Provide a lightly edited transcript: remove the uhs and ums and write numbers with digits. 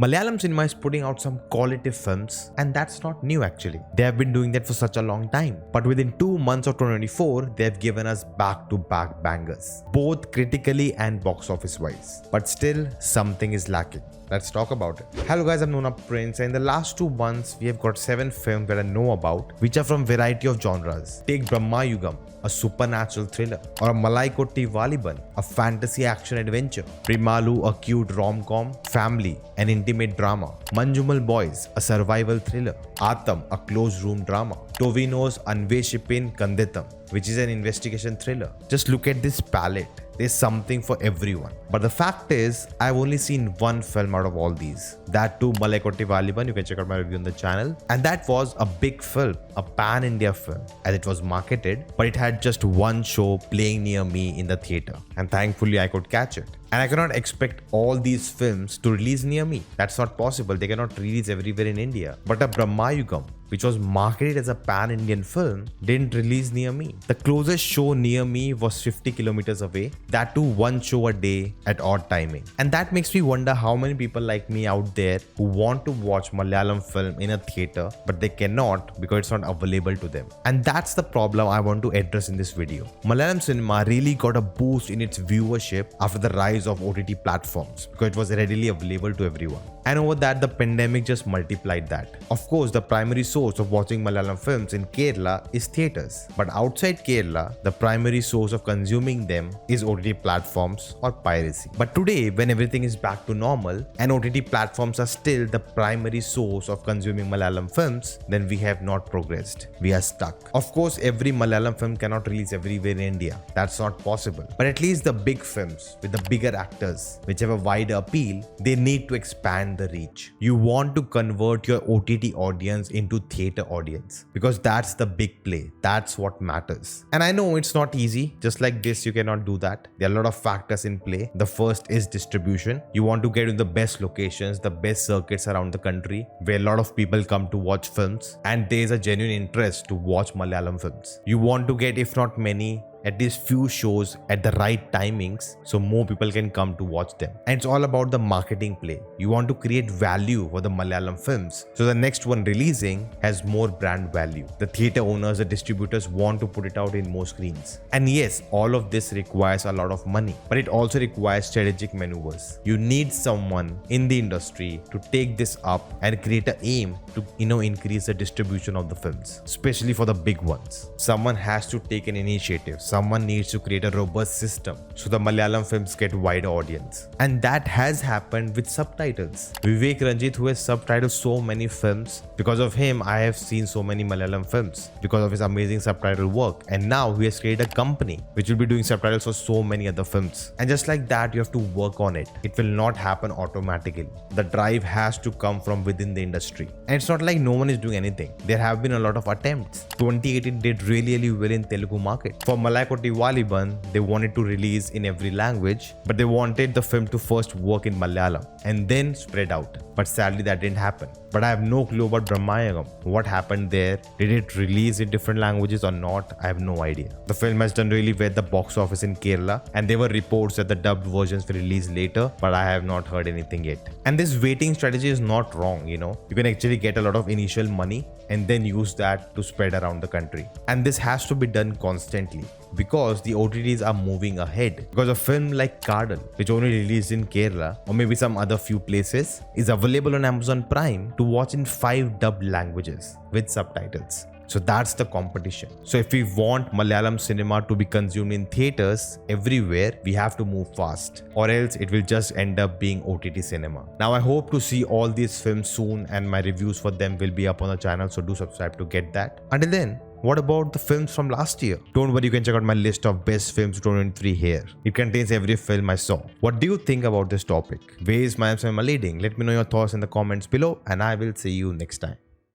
Malayalam cinema is putting out some quality films, and that's not new actually. They have been doing that for such a long time. But within 2 months of 2024, they have given us back-to-back bangers, both critically and box office wise. But still, something is lacking. Let's talk about it. Hello guys, I'm Nona Prince, and in the last 2 months, we have got 7 films that I know about, which are from variety of genres. Take Bramayugam, a supernatural thriller, or a Malayalam Cinema, a fantasy action adventure. Primalu, a cute rom-com, family, an intimate drama. Manjummal Boys, a survival thriller. Atam, a closed room drama. Tovino's Anveshipin Kanditam, which is an investigation thriller. Just look at this palette. There's something for everyone. But the fact is, I've only seen one film out of all these. That too, Malayalam Cinema. You can check out my review on the channel. And that was a big film, a pan-India film, as it was marketed, but it had just one show playing near me in the theater. And thankfully, I could catch it. And I cannot expect all these films to release near me. That's not possible. They cannot release everywhere in India. But a Bramayugam, which was marketed as a pan-Indian film, didn't release near me. The closest show near me was 50 kilometers away. That too, one show a day at odd timing. And that makes me wonder how many people like me out there who want to watch Malayalam film in a theater, but they cannot because it's not available to them. And that's the problem I want to address in this video. Malayalam cinema really got a boost in its viewership after the rise of OTT platforms because it was readily available to everyone. And over that, the pandemic just multiplied that. Of course, the primary source of watching Malayalam films in Kerala is theatres. But outside Kerala, the primary source of consuming them is OTT platforms or piracy. But today, when everything is back to normal and OTT platforms are still the primary source of consuming Malayalam films, then we have not progressed. We are stuck. Of course, every Malayalam film cannot release everywhere in India. That's not possible. But at least the big films with the bigger actors, which have a wider appeal, they need to expand the reach. You want to convert your OTT audience into theater audience because that's the big play. That's what matters. And I know it's not easy. Just like this, you cannot do that. There are a lot of factors in play. The first is distribution. You want to get in the best locations, the best circuits around the country where a lot of people come to watch films and there is a genuine interest to watch Malayalam films. You want to get, if not many, at least few shows at the right timings so more people can come to watch them. And it's all about the marketing play. You want to create value for the Malayalam films so the next one releasing has more brand value. The theater owners, the distributors want to put it out in more screens. And yes, all of this requires a lot of money, but it also requires strategic maneuvers. You need someone in the industry to take this up and create an aim to increase the distribution of the films, especially for the big ones. Someone has to take an initiative. Someone needs to create a robust system so the Malayalam films get wider audience. And that has happened with subtitles. Vivek Ranjit, who has subtitled so many films, because of him, I have seen so many Malayalam films because of his amazing subtitle work. And now he has created a company which will be doing subtitles for so many other films. And just like that, you have to work on it. It will not happen automatically. The drive has to come from within the industry. And it's not like no one is doing anything. There have been a lot of attempts. 2018 did really well in Telugu market. For Malayalam Cinema, they wanted to release in every language, but they wanted the film to first work in Malayalam and then spread out. But sadly, that didn't happen. But I have no clue about Bramayugam. What happened there? Did it release in different languages or not? I have no idea. The film has done really well at the box office in Kerala, and there were reports that the dubbed versions will release later, but I have not heard anything yet. And this waiting strategy is not wrong, You can actually get a lot of initial money and then use that to spread around the country. And this has to be done constantly because the OTTs are moving ahead. Because a film like Cardal, which only released in Kerala or maybe some other few places, is available on Amazon Prime to watch in 5 dubbed languages with subtitles. So that's the competition. So if we want Malayalam cinema to be consumed in theaters everywhere, we have to move fast, or else it will just end up being OTT cinema. Now I hope to see all these films soon, and my reviews for them will be up on the channel, so do subscribe to get that. Until then, what about the films from last year? Don't worry, you can check out my list of best films 2023 here. It contains every film I saw. What do you think about this topic? Where is Malayalam cinema leading? Let me know your thoughts in the comments below, and I will see you next time.